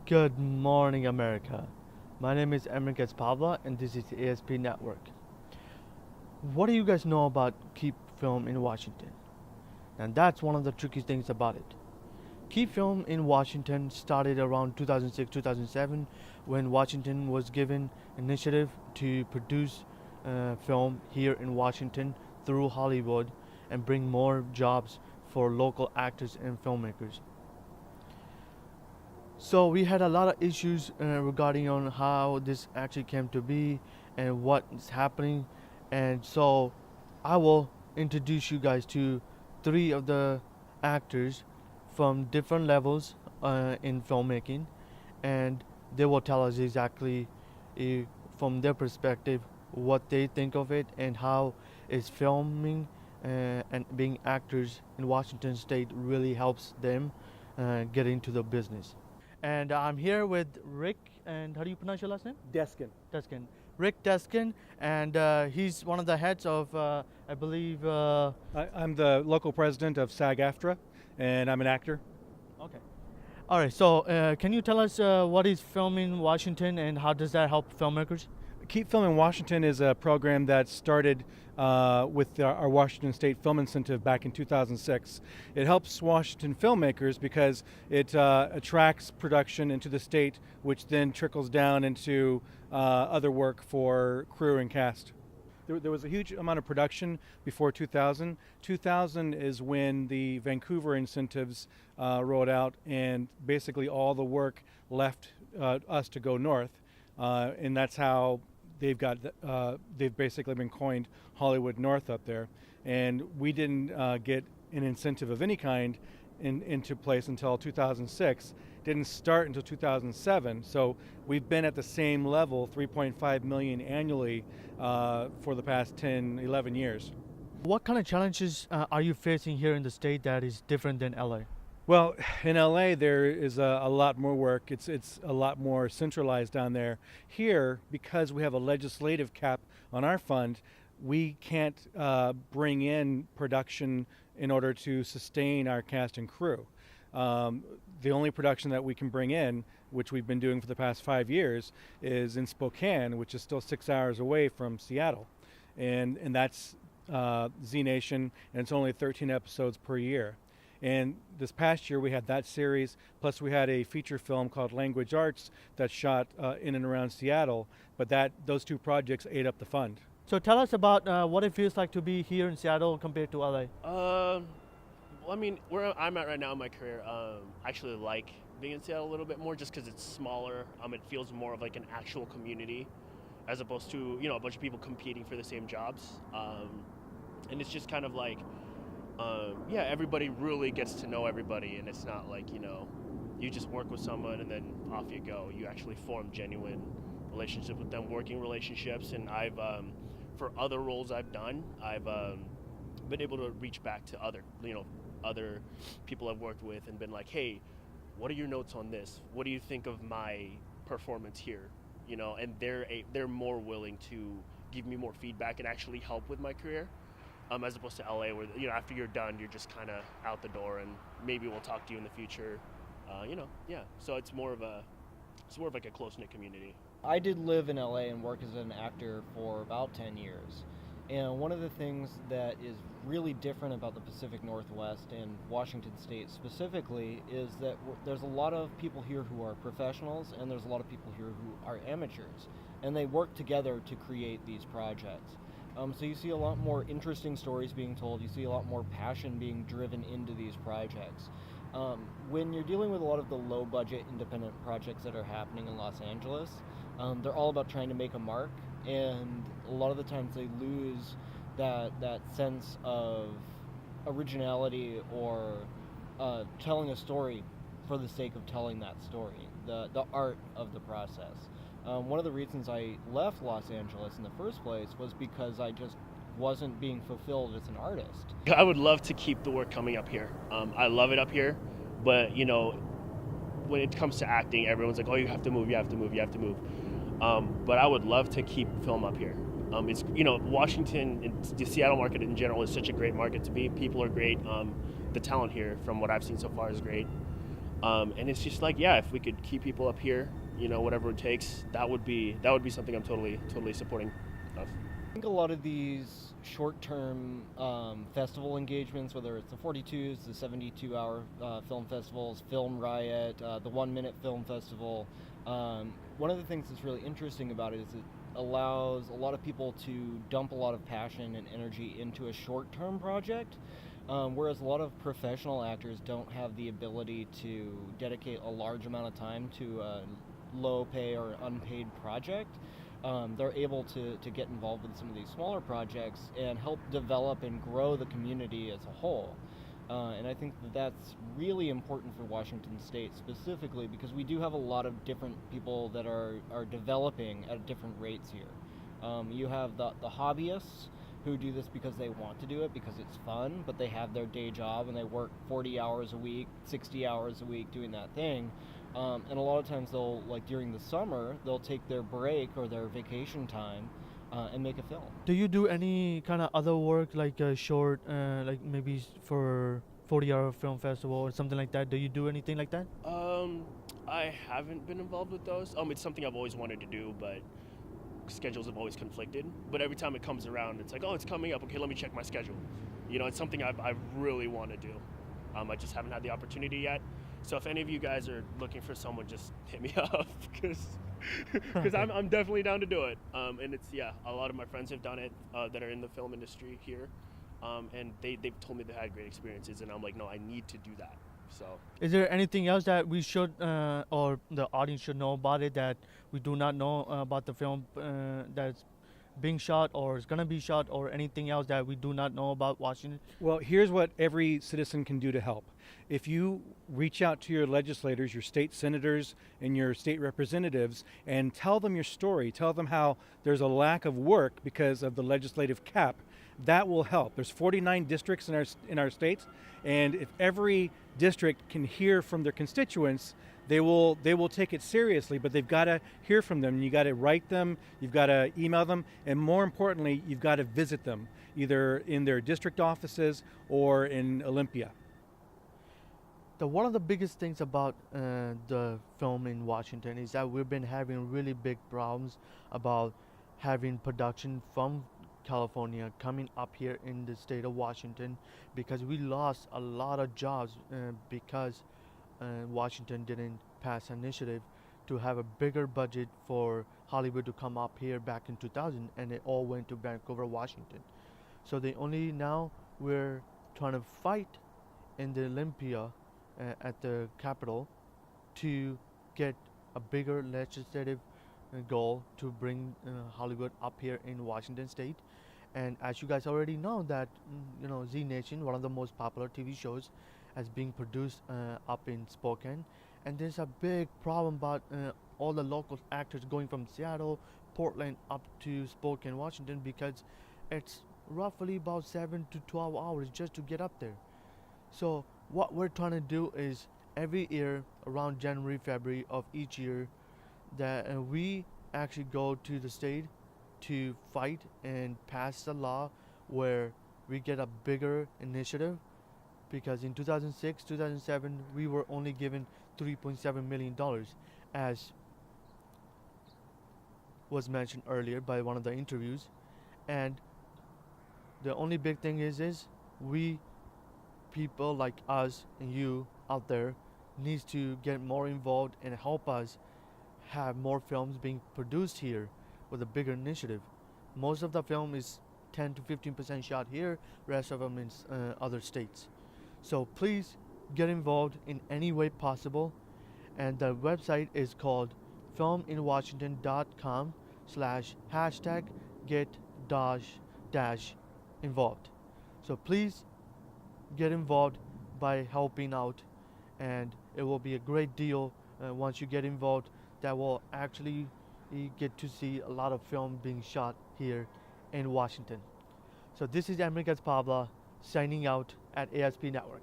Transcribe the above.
Good morning, America. My name is Emric Pabla, and this is the ASP Network. What do you guys know about Keep Film in Washington? And that's one of the tricky things about it. Keep Film in Washington started around 2006-2007 when Washington was given initiative to produce film here in Washington through Hollywood and bring more jobs for local actors and filmmakers. So we had a lot of issues regarding on how this actually came to be and what is happening, and so I will introduce you guys to three of the actors from different levels in filmmaking, and they will tell us exactly uh, from their perspective what they think of it and how is filming and being actors in Washington State really helps them get into the business. And I'm here with Rick, and how do you pronounce your last name? Deskin. Deskin. Rick Deskin, and he's one of the heads of, I believe. I'm the local president of SAG-AFTRA, and I'm an actor. Okay. All right. So, can you tell us what is Film in Washington, and how does that help filmmakers? Keep Film in Washington is a program that started with our Washington State Film Incentive back in 2006. It helps Washington filmmakers because it attracts production into the state, which then trickles down into other work for crew and cast. There was a huge amount of production before 2000. 2000 is when the Vancouver incentives rolled out, and basically all the work left us to go north, and that's how they've basically been coined Hollywood North up there. And we didn't get an incentive of any kind into place until 2006. Didn't start until 2007. So we've been at the same level, 3.5 million annually, for the past 10, 11 years. What kind of challenges are you facing here in the state that is different than LA? Well, in LA there is a lot more work. It's a lot more centralized down there. Here, because we have a legislative cap on our fund, we can't bring in production in order to sustain our cast and crew. The only production that we can bring in, which we've been doing for the past 5 years, is in Spokane, which is still 6 hours away from Seattle. And that's Z Nation, and it's only 13 episodes per year. And this past year we had that series, plus we had a feature film called Language Arts that shot in and around Seattle, but those two projects ate up the fund. So tell us about what it feels like to be here in Seattle compared to LA. Well, I mean, where I'm at right now in my career, I actually like being in Seattle a little bit more just because it's smaller. It feels more of like an actual community as opposed to, a bunch of people competing for the same jobs. And it's just kind of like, everybody really gets to know everybody, and it's not like, you just work with someone and then off you go. You actually form genuine relationships with them, working relationships. And I've, for other roles I've done, I've been able to reach back to other people I've worked with and been like, hey, what are your notes on this? What do you think of my performance here? And they're more willing to give me more feedback and actually help with my career. As opposed to LA, where after you're done, you're just kind of out the door, and maybe we'll talk to you in the future. So it's more of like a close-knit community. I did live in LA and work as an actor for about 10 years. And one of the things that is really different about the Pacific Northwest and Washington State specifically is that there's a lot of people here who are professionals, and there's a lot of people here who are amateurs, and they work together to create these projects. So you see a lot more interesting stories being told, you see a lot more passion being driven into these projects. When you're dealing with a lot of the low-budget independent projects that are happening in Los Angeles, they're all about trying to make a mark, and a lot of the times they lose that sense of originality or telling a story for the sake of telling that story, the art of the process. One of the reasons I left Los Angeles in the first place was because I just wasn't being fulfilled as an artist. I would love to keep the work coming up here. I love it up here, but when it comes to acting, everyone's like, oh, you have to move. But I would love to keep film up here. It's Washington and the Seattle market in general is such a great market to be. People are great. The talent here, from what I've seen so far, is great. And it's just like, yeah, if we could keep people up here, whatever it takes, that would be something I'm totally supporting of. I think a lot of these short-term festival engagements, whether it's the 42s, the 72-hour film festivals, Film Riot, the 1 Minute Film Festival, one of the things that's really interesting about it is it allows a lot of people to dump a lot of passion and energy into a short-term project, whereas a lot of professional actors don't have the ability to dedicate a large amount of time to a low-pay or unpaid project. They're able to get involved with some of these smaller projects and help develop and grow the community as a whole. And I think that's really important for Washington State specifically because we do have a lot of different people that are developing at different rates here. You have the hobbyists who do this because they want to do it because it's fun, but they have their day job and they work 40 hours a week, 60 hours a week doing that thing. And a lot of times they'll, like during the summer, they'll take their break or their vacation time and make a film. Do you do any kind of other work like a short, like maybe for 40-hour film festival or something like that? Do you do anything like that? I haven't been involved with those. It's something I've always wanted to do, but schedules have always conflicted. But every time it comes around, it's like, oh, it's coming up. Okay, let me check my schedule. It's something I really want to do. I just haven't had the opportunity yet. So if any of you guys are looking for someone, just hit me up because I'm definitely down to do it. And it's, yeah, a lot of my friends have done it that are in the film industry here. And they've told me they had great experiences, and I'm like, no, I need to do that. So, is there anything else that we should or the audience should know about it that we do not know about the film that's being shot or is going to be shot, or anything else that we do not know about Washington? Well, here's what every citizen can do to help. If you reach out to your legislators, your state senators, and your state representatives and tell them your story, tell them how there's a lack of work because of the legislative cap, that will help. There's 49 districts in our state, and if every district can hear from their constituents, they will take it seriously, but they've got to hear from them. You got to write them, you've got to email them, and more importantly, you've got to visit them, either in their district offices or in Olympia. One of the biggest things about the film in Washington is that we've been having really big problems about having production from California coming up here in the state of Washington, because we lost a lot of jobs because Washington didn't pass an initiative to have a bigger budget for Hollywood to come up here back in 2000, and it all went to Vancouver, Washington. So now we're trying to fight in the Olympia at the Capitol to get a bigger legislative goal to bring Hollywood up here in Washington State. And as you guys already know that Z Nation, one of the most popular TV shows, is being produced up in Spokane, and there's a big problem about all the local actors going from Seattle, Portland up to Spokane, Washington, because it's roughly about 7 to 12 hours just to get up there. So what we're trying to do is every year around January, February of each year that we actually go to the state to fight and pass a law where we get a bigger initiative, because in 2006, 2007 we were only given $3.7 million, as was mentioned earlier by one of the interviews. And the only big thing is we people like us and you out there needs to get more involved and help us have more films being produced here with a bigger initiative. Most of the film is 10 to 15% shot here, rest of them in other states. So please get involved in any way possible, and the website is called filminwashington.com/hashtag get dash involved. So please get involved by helping out, and it will be a great deal once you get involved. That will actually get to see a lot of film being shot here in Washington. So this is America's Pabla signing out at ASP Network.